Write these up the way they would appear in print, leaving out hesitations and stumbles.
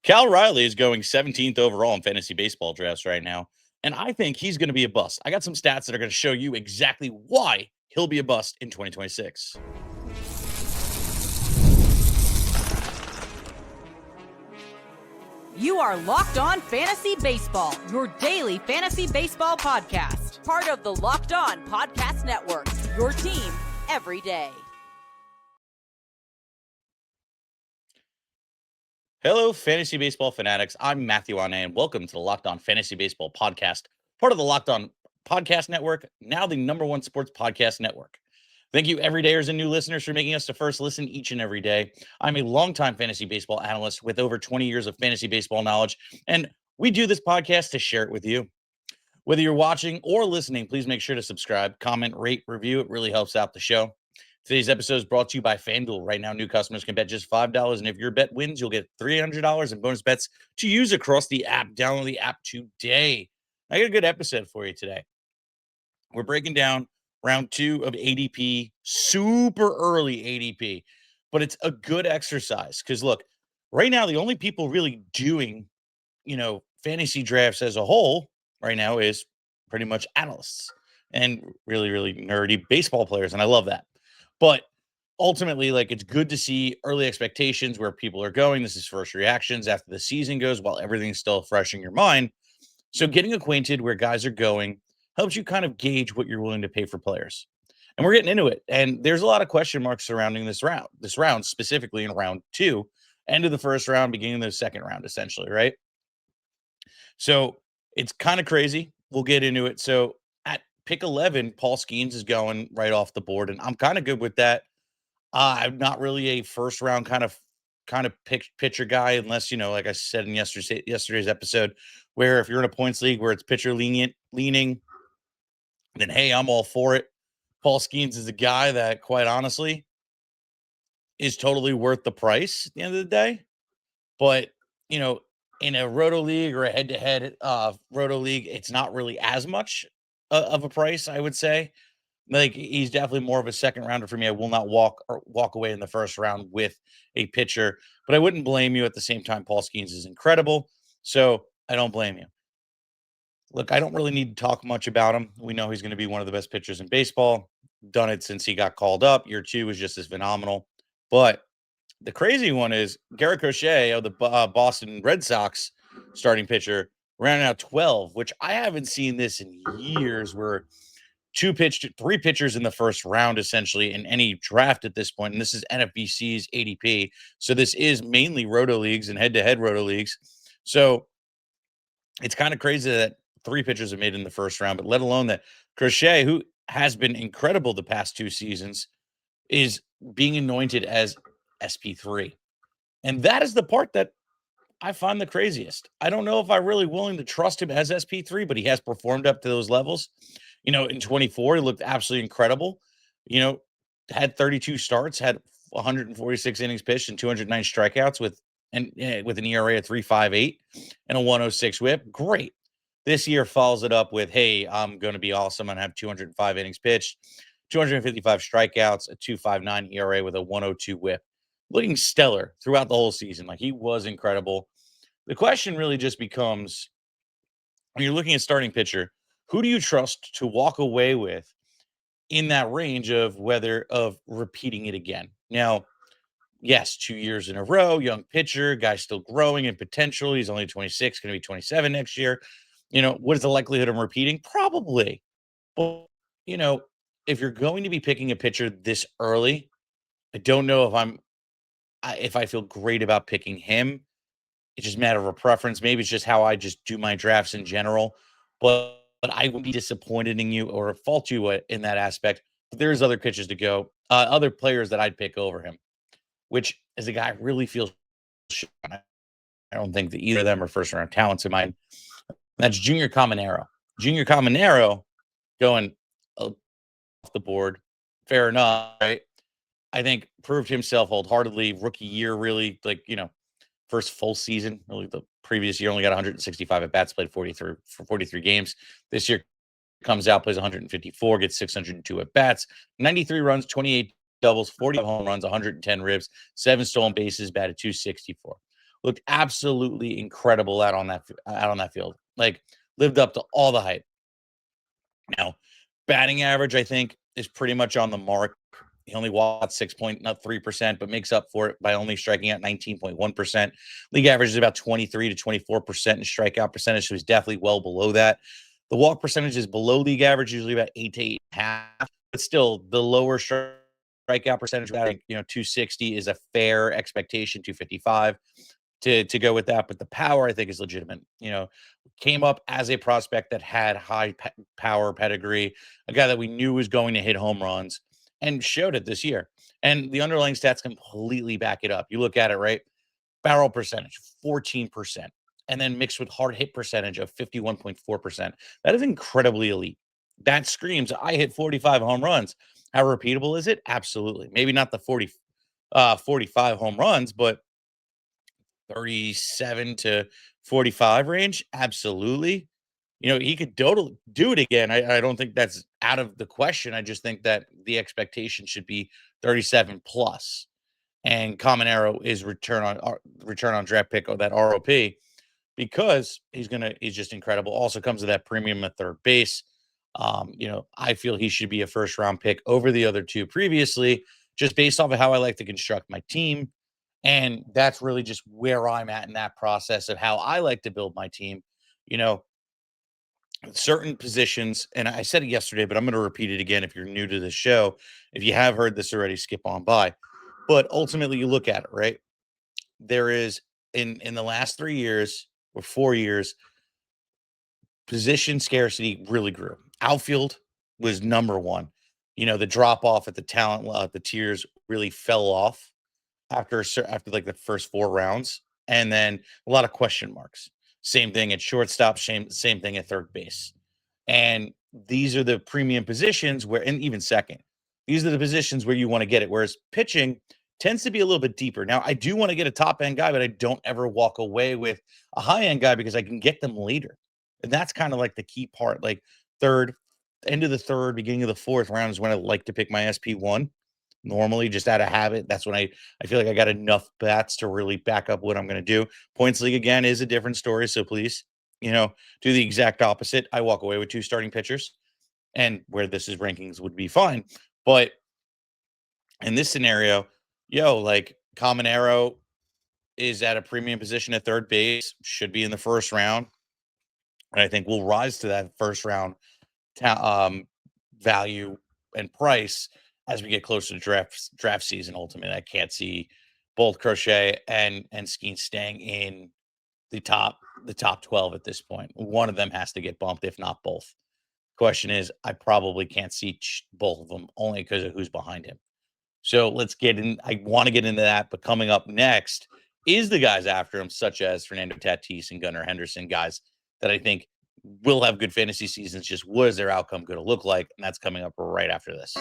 Cal Raleigh is going 17th overall in fantasy baseball drafts right now, and I think he's going to be a bust. I got some stats that are going to show you exactly why he'll be a bust in 2026. You are Locked On Fantasy Baseball, your daily fantasy baseball podcast. Part of the Locked On Podcast Network, your team every day. Hello, fantasy baseball fanatics. I'm Matthew Ahne, and welcome to the Locked On Fantasy Baseball podcast, part of the Locked On Podcast Network, now the #1 sports podcast network. Thank you, everydayers and new listeners, for making us the first listen each and every day. I'm a longtime fantasy baseball analyst with over 20 years of fantasy baseball knowledge, and we do this podcast to share it with you. Whether you're watching or listening, please make sure to subscribe, comment, rate, review. It really helps out the show. Today's episode is brought to you by FanDuel. Right now, new customers can bet just $5, and if your bet wins, you'll get $300 in bonus bets to use across the app. Download the app today. I got a good episode for you today. We're breaking down round 2 of ADP, super early ADP, but it's a good exercise because, look, right now, the only people really doing, fantasy drafts as a whole right now is pretty much analysts and really, really nerdy baseball players, and I love that. But ultimately, it's good to see early expectations where people are going. This is first reactions after the season goes while everything's still fresh in your mind. So getting acquainted where guys are going helps you kind of gauge what you're willing to pay for players. And we're getting into it. And there's a lot of question marks surrounding this round specifically in round 2, end of the first round, beginning of the second round, essentially, right? So it's kind of crazy. We'll get into it. So at pick 11, Paul Skenes is going right off the board, and I'm kind of good with that. I'm not really a first round kind of pitcher guy, unless, like I said in yesterday's episode, where if you're in a points league where it's pitcher leaning, then hey, I'm all for it. Paul Skenes is a guy that, quite honestly, is totally worth the price at the end of the day. But, in a roto league or a head-to-head roto league, it's not really as much of a price, I would say. He's definitely more of a second rounder for me. I will not walk away in the first round with a pitcher, but I wouldn't blame you at the same time. Paul Skenes is incredible, so I don't blame you. Look, I don't really need to talk much about him. We know he's going to be one of the best pitchers in baseball. Done it since he got called up. Year 2 was just as phenomenal. But the crazy one is Garrett Crochet of the Boston Red Sox starting pitcher ran out 12, which I haven't seen this in years, where 3 pitchers in the first round, essentially, in any draft at this point. And this is NFBC's ADP. So this is mainly roto leagues and head-to-head roto leagues. So it's kind of crazy that 3 pitchers are made in the first round, but let alone that Crochet, who has been incredible the past 2 seasons, is being anointed as SP3. And that is the part that I find the craziest. I don't know if I'm really willing to trust him as SP3, but he has performed up to those levels. In 24, he looked absolutely incredible. Had 32 starts, had 146 innings pitched and 209 strikeouts with an ERA of 3.58 and a 106 whip. Great. This year follows it up with, hey, I'm going to be awesome and have 205 innings pitched, 255 strikeouts, a 2.59 ERA with a 102 whip. Looking stellar throughout the whole season. He was incredible. The question really just becomes, when you're looking at starting pitcher, who do you trust to walk away with in that range of repeating it again? Now, yes, 2 years in a row, young pitcher, guy's still growing in potential. He's only 26, going to be 27 next year. What is the likelihood of repeating? Probably. But, if you're going to be picking a pitcher this early, I don't know if I feel great about picking him. It's just a matter of a preference. Maybe it's just how I just do my drafts in general. But I wouldn't be disappointed in you or fault you in that aspect. But there's other pitchers to go, other players that I'd pick over him, which as a guy really feels. I don't think that either of them are first round talents in mine. That's Junior Caminero. Junior Caminero going off the board. Fair enough, right? I think proved himself wholeheartedly. Rookie year, really, first full season. Really, the previous year only got 165 at bats, played 43 games. This year comes out, plays 154, gets 602 at bats, 93 runs, 28 doubles, 40 home runs, 110 ribs, 7 stolen bases, batted 264. looked absolutely incredible out on that field. Like lived up to all the hype. Now, batting average, I think, is pretty much on the mark. He only walked 6.3%, but makes up for it by only striking out 19.1%. League average is about 23 to 24% in strikeout percentage, so he's definitely well below that. The walk percentage is below league average, usually about 8 to 8.5, but still the lower strikeout percentage, about 260 is a fair expectation, 255 to go with that. But the power, I think, is legitimate. Came up as a prospect that had high power pedigree, a guy that we knew was going to hit home runs, and showed it this year. And the underlying stats completely back it up. You look at it, right? Barrel percentage, 14%, and then mixed with hard hit percentage of 51.4%. That is incredibly elite. That screams, I hit 45 home runs. How repeatable is it? Absolutely. Maybe not the 45 home runs, but 37 to 45 range? Absolutely. He could totally do it again. I don't think that's out of the question. I just think that the expectation should be 37 plus. And Caminero is return on draft pick or that ROP because he's just incredible. Also comes with that premium at third base. I feel he should be a first round pick over the other two previously, just based off of how I like to construct my team. And that's really just where I'm at in that process of how I like to build my team. You know, certain positions, and I said it yesterday, but I'm going to repeat it again if you're new to the show. If you have heard this already, skip on by. But ultimately, you look at it, right? There is in the last 3 years or 4 years, position scarcity really grew. Outfield was number one. The drop off at the talent, the tiers really fell off after like the first 4 rounds, and then a lot of question marks. Same thing at shortstop, same thing at third base. And these are the premium positions where, and even second, these are the positions where you want to get it. Whereas pitching tends to be a little bit deeper. Now, I do want to get a top end guy, but I don't ever walk away with a high end guy because I can get them later. And that's kind of like the key part. Like third, end of the third, beginning of the fourth round is when I like to pick my SP1. Normally, just out of habit. That's when I feel like I got enough bats to really back up what I'm going to do. Points league again is a different story. So please, do the exact opposite. I walk away with 2 starting pitchers, and where this is rankings would be fine. But in this scenario, like Caminero is at a premium position at third base, should be in the first round. And I think we'll rise to that first round value and price as we get closer to draft season. Ultimately, I can't see both Crochet and Skenes staying in the top 12 at this point. One of them has to get bumped, if not both. Question is, I probably can't see both of them only because of who's behind him. So let's get in. I want to get into that, but coming up next is the guys after him, such as Fernando Tatis and Gunnar Henderson, guys that I think will have good fantasy seasons. Just what is their outcome going to look like? And that's coming up right after this.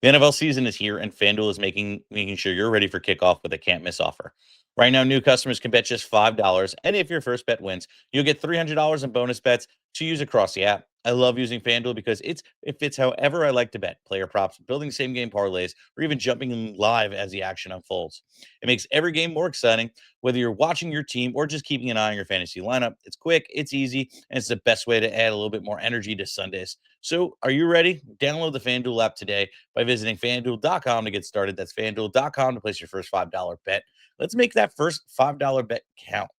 The NFL season is here, and FanDuel is making sure you're ready for kickoff with a can't miss offer. Right now, new customers can bet just $5, and if your first bet wins, you'll get $300 in bonus bets to use across the app. I love using FanDuel because it fits however I like to bet. Player props, building same game parlays, or even jumping in live as the action unfolds. It makes every game more exciting, whether you're watching your team or just keeping an eye on your fantasy lineup. It's quick, it's easy, and it's the best way to add a little bit more energy to Sundays. So, are you ready? Download the FanDuel app today by visiting fanduel.com to get started. That's fanduel.com to place your first $5 bet. Let's make that first $5 bet count.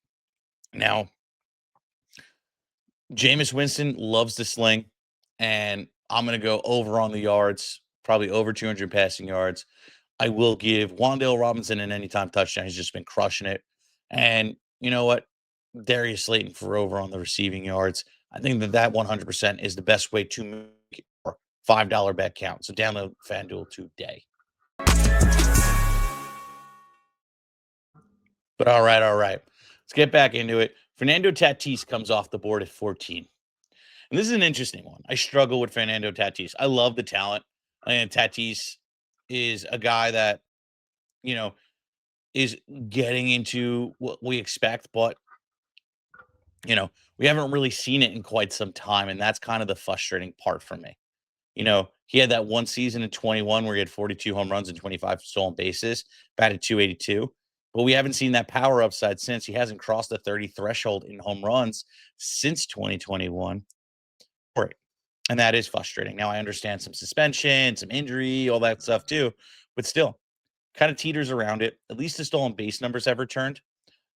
Now, Jameis Winston loves to sling, and I'm going to go over on the yards, probably over 200 passing yards. I will give Wan'Dale Robinson an anytime touchdown. He's just been crushing it. And you know what? Darius Slayton for over on the receiving yards. I think that 100% is the best way to make your $5 bet count. So download FanDuel today. But all right. Let's get back into it. Fernando Tatis comes off the board at 14. And this is an interesting one. I struggle with Fernando Tatis. I love the talent. And Tatis is a guy that, is getting into what we expect, but we haven't really seen it in quite some time. And that's kind of the frustrating part for me. He had that one season in 21 where he had 42 home runs and 25 stolen bases, batted 282. But we haven't seen that power upside since. He hasn't crossed the 30 threshold in home runs since 2021. Right. And that is frustrating. Now, I understand some suspension, some injury, all that stuff too, but still kind of teeters around it. At least the stolen base numbers have returned.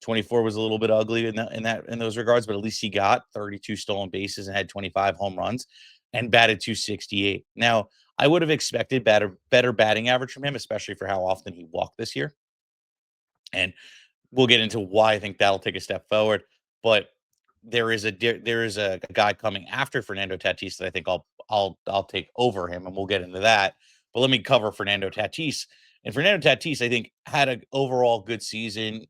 24 was a little bit ugly in those regards, but at least he got 32 stolen bases and had 25 home runs and batted 268. Now, I would have expected better batting average from him, especially for how often he walked this year. And we'll get into why I think that'll take a step forward. But there is a guy coming after Fernando Tatis that I think I'll take over him, and we'll get into that. But let me cover Fernando Tatis. And Fernando Tatis, I think, had an overall good season.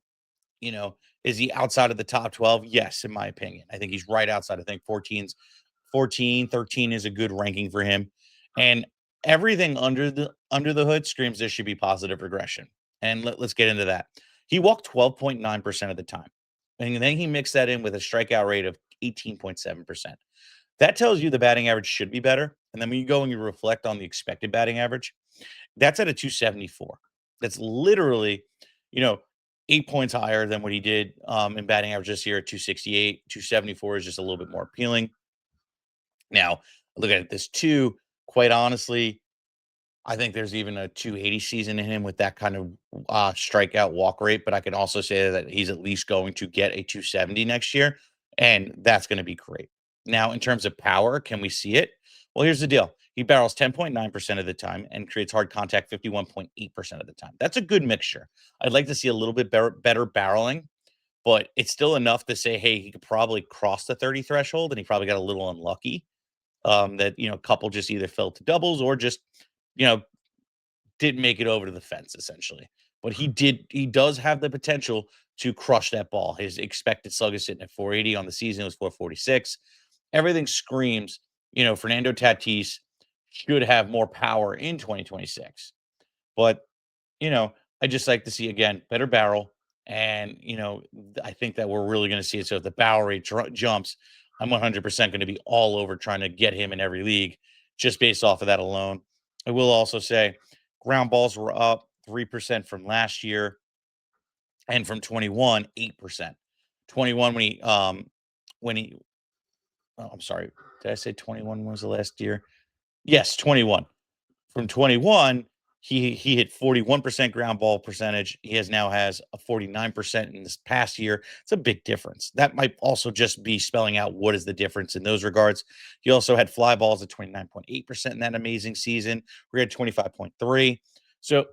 You know, is he outside of the top 12? Yes, in my opinion. I think he's right outside. I think 13 is a good ranking for him. And everything under the hood screams there should be positive regression. And let's get into that. He walked 12.9% of the time. And then he mixed that in with a strikeout rate of 18.7%. That tells you the batting average should be better. And then when you go and you reflect on the expected batting average, that's at a 274. That's literally, you know, 8 points higher than what he did in batting average this year at 268. 274 is just a little bit more appealing. Now, look at this too. Quite honestly, I think there's even a 280 season in him with that kind of strikeout walk rate. But I can also say that he's at least going to get a 270 next year, and that's going to be great. Now, in terms of power, can we see it? Well, here's the deal. He barrels 10.9% of the time and creates hard contact 51.8% of the time. That's a good mixture. I'd like to see a little bit better barreling, but it's still enough to say, hey, he could probably cross the 30 threshold, and he probably got a little unlucky that, a couple just either fell to doubles or just, you know, didn't make it over to the fence essentially. But he does have the potential to crush that ball. His expected slug is sitting at 480 on the season. It was 446. Everything screams, Fernando Tatis should have more power in 2026. But, I just like to see again better barrel. And, I think that we're really going to see it. So if the barrel rate jumps, I'm 100% going to be all over trying to get him in every league just based off of that alone. I will also say ground balls were up 3% from last year and from 21, 8%. 21 when he oh, I'm sorry. Did I say 21 was the last year? Yes, 21. From 21, he hit 41% ground ball percentage. He has a 49% in this past year. It's a big difference. That might also just be spelling out what is the difference in those regards. He also had fly balls at 29.8% in that amazing season. We had 25.3. So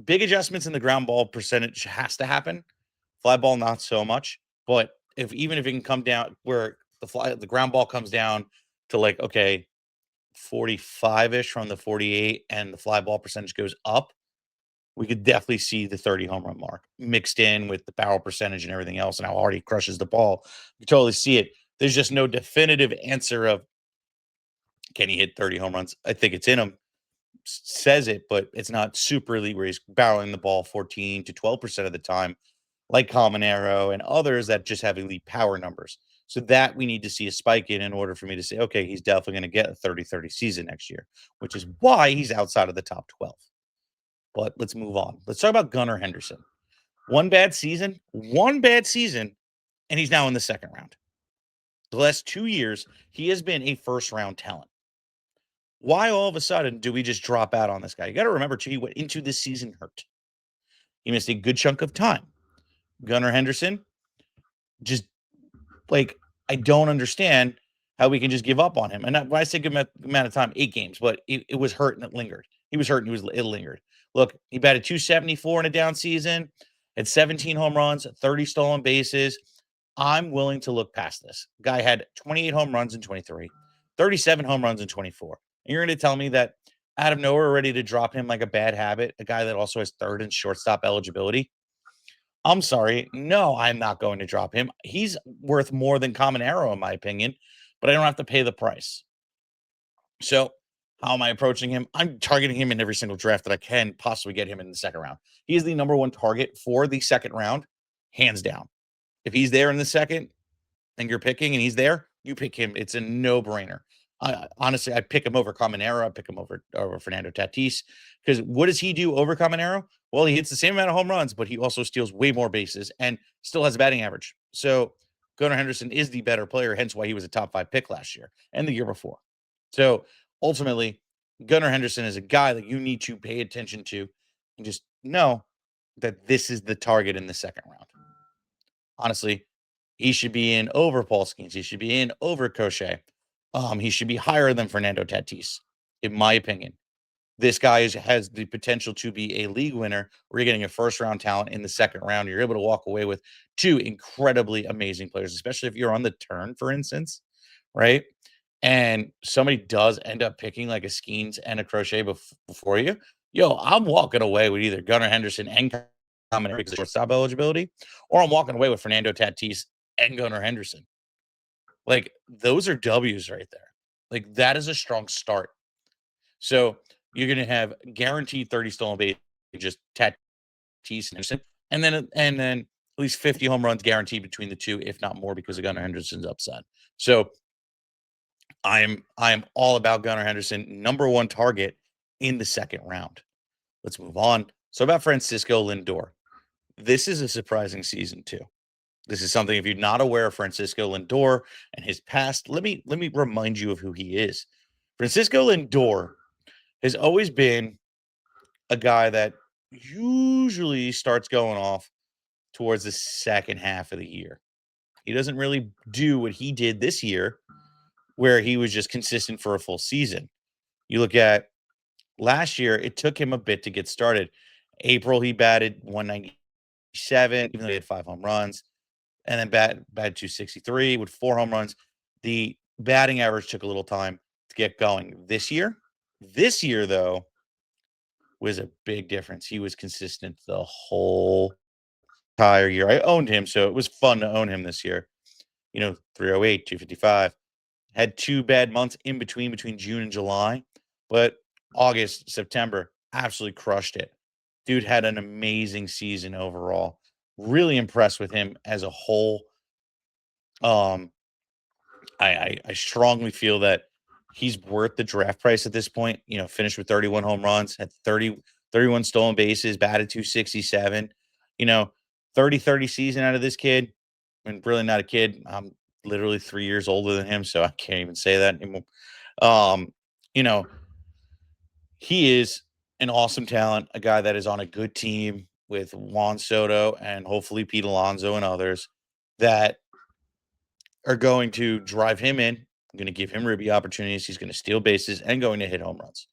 big adjustments in the ground ball percentage has to happen. Fly ball, not so much. But even if it can come down where the ground ball comes down to like, okay, 45-ish from the 48 and the fly ball percentage goes up, we could definitely see the 30 home run mark mixed in with the barrel percentage and everything else and how hard he crushes the ball. You totally see it. There's just no definitive answer of can he hit 30 home runs? I think it's in him. Says it, but it's not super elite where he's barreling the ball 14 to 12% of the time, like Caminero and others that just have elite power numbers. So that we need to see a spike in order for me to say, okay, he's definitely going to get a 30-30 season next year, which is why he's outside of the top 12. But let's move on. Let's talk about Gunnar Henderson. One bad season, and he's now in the second round. The last 2 years, he has been a first-round talent. Why all of a sudden do we just drop out on this guy? You got to remember, too, he went into this season hurt. He missed a good chunk of time. Gunnar Henderson, just like, I don't understand how we can just give up on him. And when I say good amount of time, 8 games, but it was hurt and it lingered. He was hurt and it lingered. Look, he batted 274 in a down season, had 17 home runs, 30 stolen bases. I'm willing to look past this. Guy had 28 home runs in 23, 37 home runs in 24. And you're going to tell me that out of nowhere, we're ready to drop him like a bad habit, a guy that also has third and shortstop eligibility? I'm sorry. No, I'm not going to drop him. He's worth more than Caminero, in my opinion, but I don't have to pay the price. So how am I approaching him? I'm targeting him in every single draft that I can possibly get him in the second round. He is the number one target for the second round, hands down. If he's there in the second and you're picking and he's there, you pick him. It's a no-brainer. Honestly, I pick him over Caminero. I pick him over Fernando Tatis, because what does he do over Caminero? Well, he hits the same amount of home runs, but he also steals way more bases and still has a batting average. So Gunnar Henderson is the better player, hence why he was a top 5 pick last year and the year before. So ultimately, Gunnar Henderson is a guy that you need to pay attention to and just know that this is the target in the second round. Honestly, he should be in over Paul Skenes. He should be in over Crochet. He should be higher than Fernando Tatis, in my opinion. This guy has the potential to be a league winner, where you're getting a first round talent in the second round. You're able to walk away with 2 incredibly amazing players, especially if you're on the turn, for instance, right? And somebody does end up picking like a Skenes and a Crochet before you. Yo, I'm walking away with either Gunnar Henderson and Caminero because of shortstop eligibility, or I'm walking away with Fernando Tatis and Gunnar Henderson. Like, those are W's right there. Like, that is a strong start. So you're going to have guaranteed 30 stolen bases, just Tatis and Henderson, and then at least 50 home runs guaranteed between the two, if not more, because of Gunnar Henderson's upside. So I'm all about Gunnar Henderson, number 1 target in the second round. Let's move on. So about Francisco Lindor. This is a surprising season too. This is something, if you're not aware of Francisco Lindor and his past, let me remind you of who he is. Francisco Lindor has always been a guy that usually starts going off towards the second half of the year. He doesn't really do what he did this year, where he was just consistent for a full season. You look at last year, it took him a bit to get started. April, he batted 197, even though he had 5 home runs, and then batted 263 with 4 home runs. The batting average took a little time to get going. This year, though, was a big difference. He was consistent the whole entire year. I owned him, so it was fun to own him this year. 308, 255. Had 2 bad months in between June and July, but August, September, absolutely crushed it. Dude had an amazing season overall. Really impressed with him as a whole. I strongly feel that he's worth the draft price at this point. Finished with 31 home runs, had 31 stolen bases, batted 267. 30-30 season out of this kid. I mean, really not a kid. I'm literally 3 years older than him, so I can't even say that anymore. You know, he is an awesome talent, a guy that is on a good team with Juan Soto and hopefully Pete Alonso and others that are going to drive him in. I'm going to give him ribby opportunities. He's going to steal bases and going to hit home runs.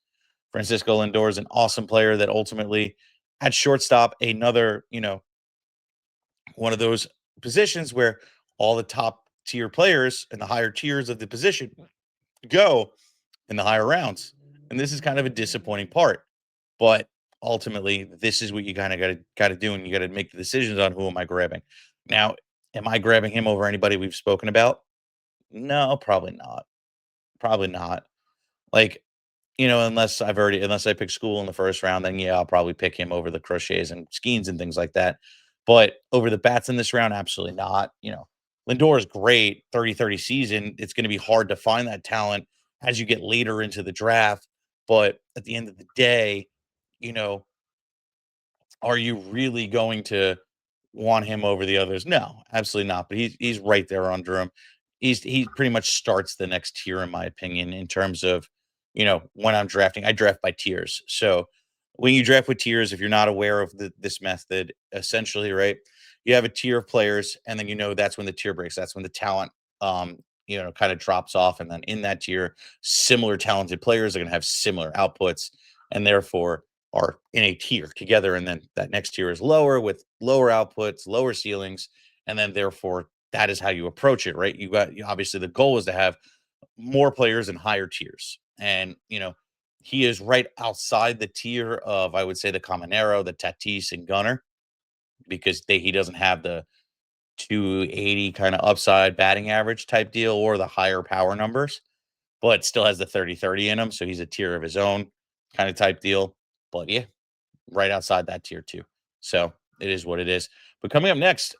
Francisco Lindor is an awesome player that ultimately at shortstop, another, one of those positions where all the top tier players and the higher tiers of the position go in the higher rounds. And this is kind of a disappointing part. But ultimately, this is what you kind of got to do, and you got to make the decisions on who am I grabbing. Now, am I grabbing him over anybody we've spoken about? No, probably not. Probably not. Like, unless I pick school in the first round, then yeah, I'll probably pick him over the Crochets and Skenes and things like that. But over the bats in this round, absolutely not. Lindor is great, 30-30 season. It's going to be hard to find that talent as you get later into the draft. But at the end of the day, you know, are you really going to want him over the others? No, absolutely not. But he's right there under him. He pretty much starts the next tier, in my opinion, in terms of, when I'm drafting. I draft by tiers. So when you draft with tiers, if you're not aware of this method, essentially, right, you have a tier of players, and then that's when the tier breaks. That's when the talent kind of drops off. And then in that tier, similar talented players are going to have similar outputs, and therefore are in a tier together. And then that next tier is lower with lower outputs, lower ceilings. And then therefore that is how you approach it, right? Obviously the goal is to have more players in higher tiers. And, he is right outside the tier of, I would say, the Caminero, the Tatis, and Gunnar, because he doesn't have the 280 kind of upside batting average type deal or the higher power numbers, but still has the 30-30 in him. So he's a tier of his own kind of type deal. But yeah, right outside that tier too. So it is what it is. But coming up next,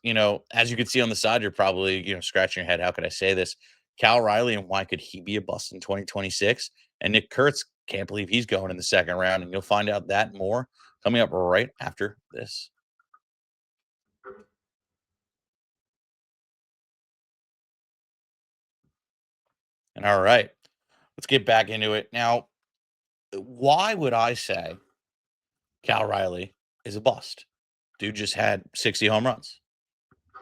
as you can see on the side, you're probably, scratching your head. How could I say this? Cal Raleigh and why could he be a bust in 2026? And Nick Kurtz, can't believe he's going in the second round. And you'll find out that more coming up right after this. And all right, let's get back into it. Now, why would I say Cal Raleigh is a bust? Dude just had 60 home runs.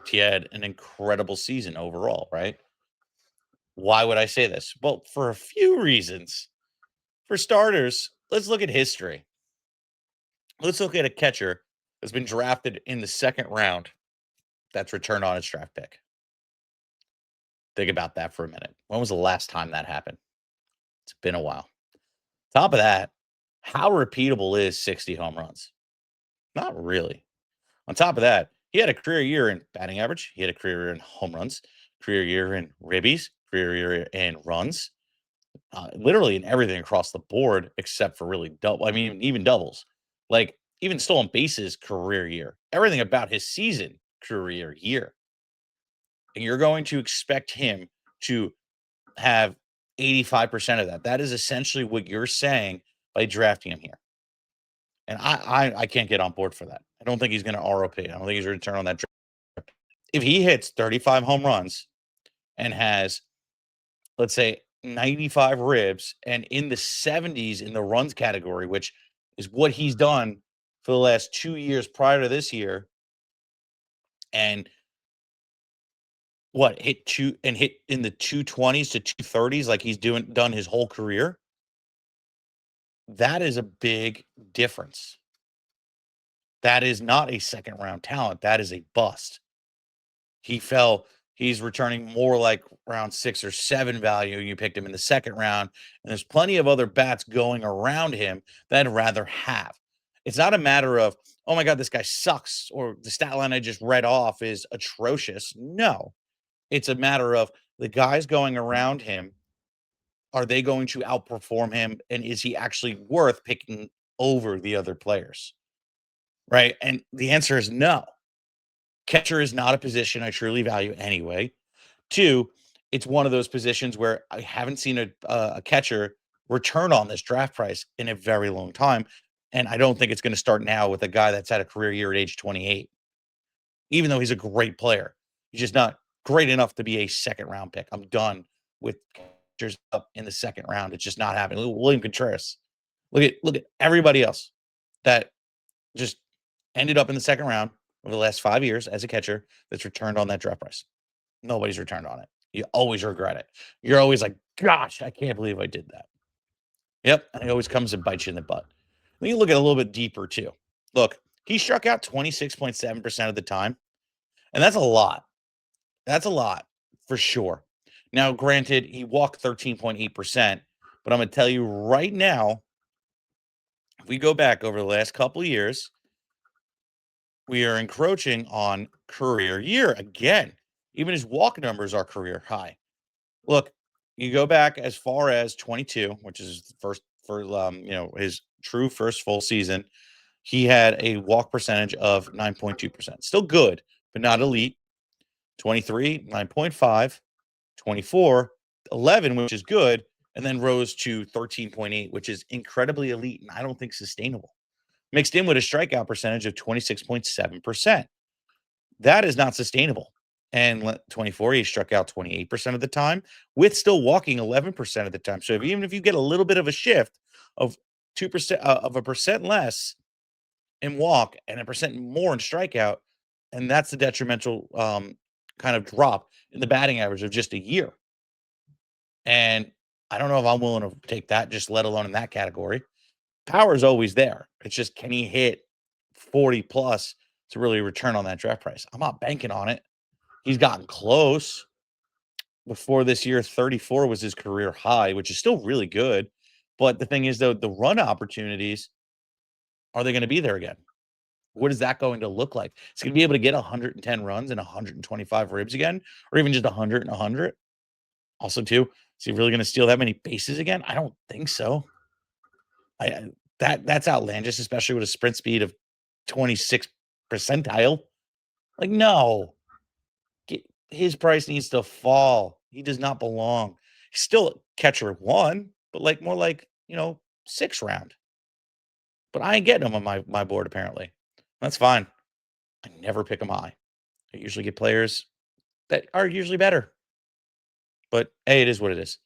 He had an incredible season overall, right? Why would I say this? Well, for a few reasons. For starters, let's look at history. Let's look at a catcher that's been drafted in the second round that's returned on its draft pick. Think about that for a minute. When was the last time that happened? It's been a while. Top of that, how repeatable is 60 home runs? Not really. On top of that, he had a career year in batting average. He had a career year in home runs, career year in ribbies, career year in runs, literally in everything across the board except for really double. I mean, even doubles, like even stolen bases career year. Everything about his season career year. And you're going to expect him to have 85% of that. That is essentially what you're saying by drafting him here. And I can't get on board for that. I don't think he's going to ROP. I don't think he's going to turn on that draft. If he hits 35 home runs and has, let's say, 95 ribs and in the 70s in the runs category, which is what he's done for the last 2 years prior to this year, and hit in the 220s to 230s like he's done his whole career, that is a big difference. That is not a second round talent. That is a bust. He's returning more like round 6 or 7 value. You picked him in the second round, and there's plenty of other bats going around him that I'd rather have. It's not a matter of, oh my God, this guy sucks, or the stat line I just read off is atrocious. No, it's a matter of the guys going around him. Are they going to outperform him? And is he actually worth picking over the other players? Right. And the answer is no. Catcher is not a position I truly value anyway. 2, it's one of those positions where I haven't seen a catcher return on this draft price in a very long time. And I don't think it's going to start now with a guy that's had a career year at age 28, even though he's a great player. He's just not great enough to be a second round pick. I'm done with catchers up in the second round. It's just not happening. Look at William Contreras. Look at everybody else that just ended up in the second round over the last 5 years as a catcher that's returned on that draft price. Nobody's returned on it. You always regret it. You're always like, gosh, I can't believe I did that. Yep. And it always comes and bites you in the butt. Then you look at a little bit deeper too. Look, he struck out 26.7% of the time. And that's a lot. That's a lot for sure. Now, granted, he walked 13.8%, but I'm going to tell you right now, if we go back over the last couple of years, we are encroaching on career year again. Even his walk numbers are career high. Look, you go back as far as 22, which is the first for his true first full season. He had a walk percentage of 9.2%. Still good, but not elite. 23, 9.5, 24, 11, which is good, and then rose to 13.8, which is incredibly elite and I don't think sustainable. Mixed in with a strikeout percentage of 26.7%. That is not sustainable. And 24, he struck out 28% of the time with still walking 11% of the time. So even if you get a little bit of a shift of 2% of a percent less in walk and a percent more in strikeout, and that's the detrimental kind of drop in the batting average of just a year. And I don't know if I'm willing to take that, just let alone in that category. Power is always there. It's just, can he hit 40 plus to really return on that draft price? I'm not banking on it. He's gotten close. Before this year, 34 was his career high, which is still really good. But the thing is, though, the run opportunities, are they going to be there again? What is that going to look like? Is he going to be able to get 110 runs and 125 ribs again, or even just 100 and 100? Also, too, is he really going to steal that many bases again? I don't think so. That's outlandish, especially with a sprint speed of 26 percentile. Like, no, his price needs to fall. He does not belong. He's still catcher 1, but like more like, 6th round. But I ain't getting him on my board apparently. That's fine. I never pick him high. I usually get players that are usually better. But hey, it is what it is.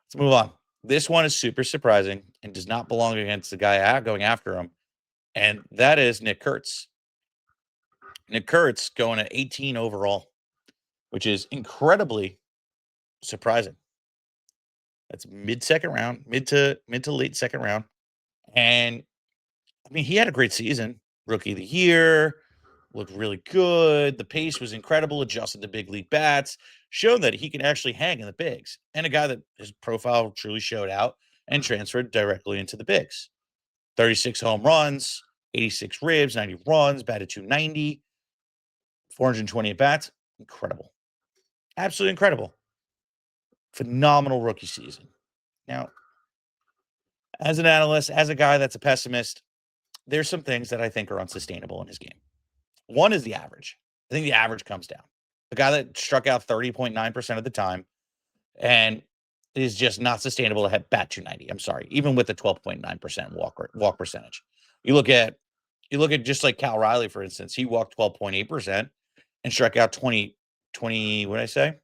Let's move on. This one is super surprising and does not belong against the guy going after him, and that is Nick Kurtz. Nick Kurtz going at 18 overall, which is incredibly surprising. That's mid-second round, mid to late second round. And I mean, he had a great season. Rookie of the year, looked really good. The pace was incredible, adjusted to big league bats, showed that he can actually hang in the bigs. And a guy that his profile truly showed out and transferred directly into the bigs. 36 home runs, 86 ribs, 90 runs, batted 290, 420 at bats. Incredible. Absolutely incredible. Phenomenal rookie season. Now, as an analyst, as a guy that's a pessimist, there's some things that I think are unsustainable in his game. One is the average. I think the average comes down. A guy that struck out 30.9% of the time and is just not sustainable to hit bat 290. I'm sorry, even with the 12.9% walk percentage. You look at just like Cal Raleigh, for instance, he walked 12.8% and struck out 20, what did I say?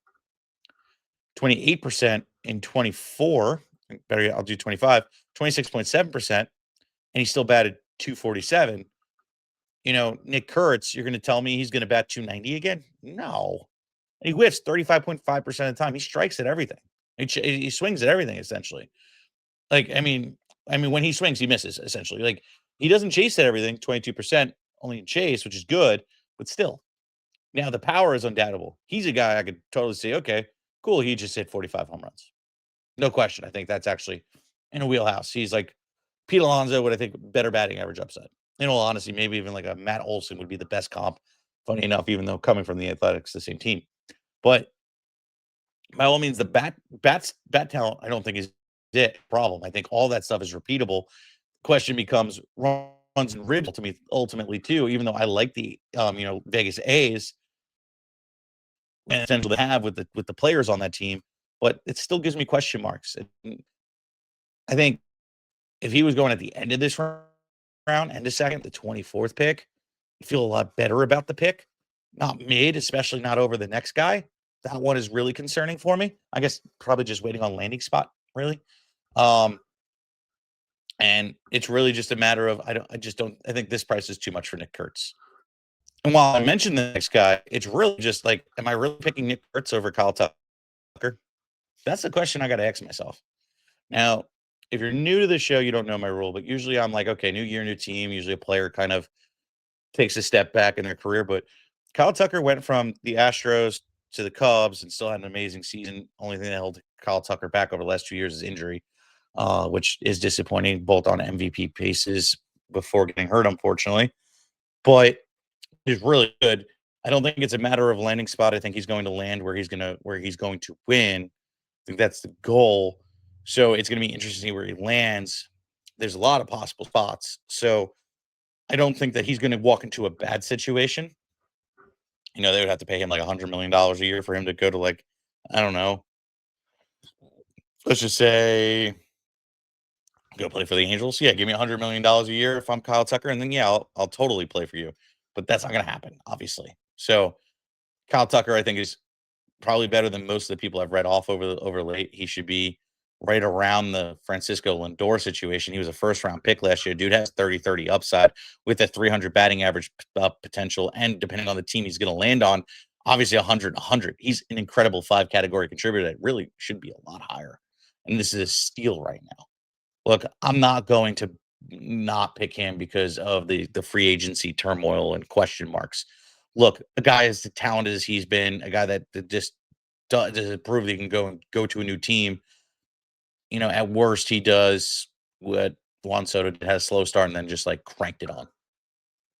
28% in 24. Better, I'll do 25, 26.7%, and he still batted 247. Nick Kurtz, you're going to tell me he's going to bat 290 again? No. And he whiffs 35.5% of the time. He strikes at everything. He swings at everything, essentially. Like, I mean, when he swings, he misses, essentially. Like, he doesn't chase at everything, 22%, only in chase, which is good, but still. Now, the power is undoubtable. He's a guy I could totally say, okay, cool, he just hit 45 home runs. No question. I think that's actually in a wheelhouse. He's like Pete Alonso with, I think, better batting average upside. In all honesty, maybe even like a Matt Olson would be the best comp, funny enough, even though coming from the Athletics, the same team. But by all means, the bat talent, I don't think is it problem. I think all that stuff is repeatable. Question becomes runs and ribs ultimately too, even though I like the Vegas A's and potential they have with the players on that team, but it still gives me question marks. And I think if he was going at the end of this round, end of second, the 24th pick, I feel a lot better about the pick. Not mid, especially not over the next guy. That one is really concerning for me. I guess probably just waiting on landing spot, really. And it's really just a matter of I think this price is too much for Nick Kurtz. And while I mentioned the next guy, it's really just like, am I really picking Nick Kurtz over Kyle Tucker? That's the question I got to ask myself. Now, if you're new to the show, you don't know my rule, but usually I'm like, okay, new year, new team. Usually a player kind of takes a step back in their career. But Kyle Tucker went from the Astros to the Cubs and still had an amazing season. Only thing that held Kyle Tucker back over the last 2 years is injury, which is disappointing, both on MVP paces before getting hurt, unfortunately. But he's really good. I don't think it's a matter of landing spot. I think he's going to land where he's going to win. I think that's the goal. So it's going to be interesting to see where he lands. There's a lot of possible spots. So I don't think that he's going to walk into a bad situation. They would have to pay him like $100 million a year for him to go to, like, I don't know. Let's just say go play for the Angels. Yeah, give me $100 million a year if I'm Kyle Tucker, and then I'll totally play for you. But that's not going to happen, obviously. So Kyle Tucker, I think, is probably better than most of the people I've read off over late. He should be right around the Francisco Lindor situation. He was a first-round pick last year. Dude has 30-30 upside with a 300 batting average potential, and depending on the team he's going to land on, obviously 100. He's an incredible 5-category contributor that really should be a lot higher. And this is a steal right now. Look, I'm not going to not pick him because of the free agency turmoil and question marks. Look, a guy as talented as he's been, a guy that just does prove that he can go to a new team. At worst, he does what Juan Soto did, had a slow start and then just like cranked it on.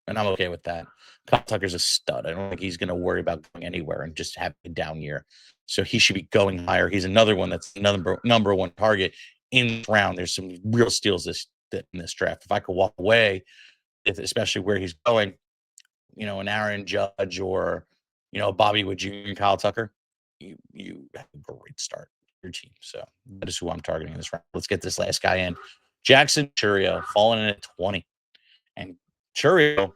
And I'm okay with that. Kyle Tucker's a stud. I don't think he's going to worry about going anywhere and just have a down year. So he should be going higher. He's another one that's number one target in this round. There's some real steals in this draft. If I could walk away, especially where he's going, an Aaron Judge or, Bobby Wood Jr. and Kyle Tucker, you have a great start to your team. So that is who I'm targeting this round. Let's get this last guy in. Jackson Chourio falling in at 20. And Chourio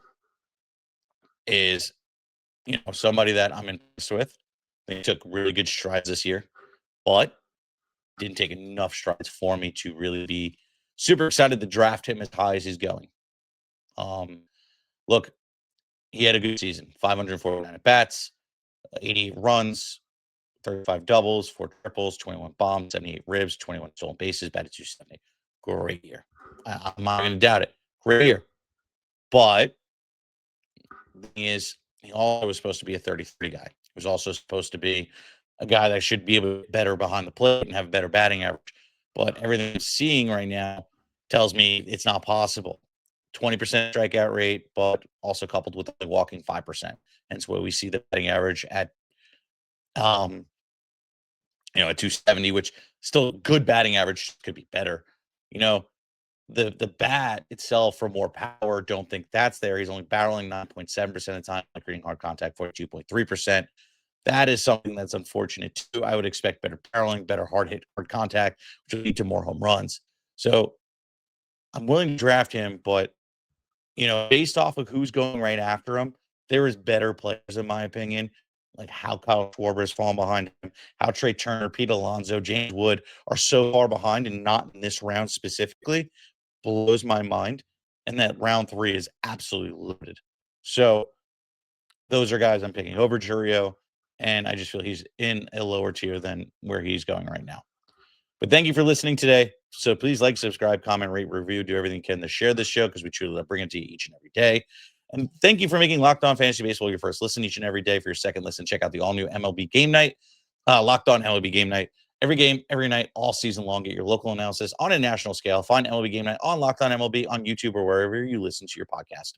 is, somebody that I'm impressed with. They took really good strides this year, but didn't take enough strides for me to really be super excited to draft him as high as he's going. Look, he had a good season. 549 at bats, 88 runs, 35 doubles, 4 triples, 21 bombs, 78 ribs, 21 stolen bases, batted 270. Great year. I'm not going to doubt it. Great year. But the thing is, he also was supposed to be a 33 guy. He was also supposed to be a guy that should be able to be better behind the plate and have a better batting average. But everything I'm seeing right now tells me it's not possible. 20% strikeout rate, but also coupled with walking 5%. Hence why we see the batting average at at 270, which still a good batting average, could be better. The bat itself for more power, don't think that's there. He's only barreling 9.7% of the time, creating hard contact 42.3%. That is something that's unfortunate too. I would expect better barreling, better hard contact, which will lead to more home runs. So I'm willing to draft him, but based off of who's going right after him, there is better players in my opinion, like how Kyle Schwarber is falling behind him, how Trey Turner, Pete Alonso, James Wood are so far behind and not in this round specifically blows my mind. And that round 3 is absolutely loaded. So those are guys I'm picking over Chourio, and I just feel he's in a lower tier than where he's going right now. But thank you for listening today. So please like, subscribe, comment, rate, review, do everything you can to share this show because we truly love bringing it to you each and every day. And thank you for making Locked On Fantasy Baseball your first listen each and every day. For your second listen, check out the all-new MLB Game Night, Locked On MLB Game Night. Every game, every night, all season long. Get your local analysis on a national scale. Find MLB Game Night on Locked On MLB on YouTube or wherever you listen to your podcast.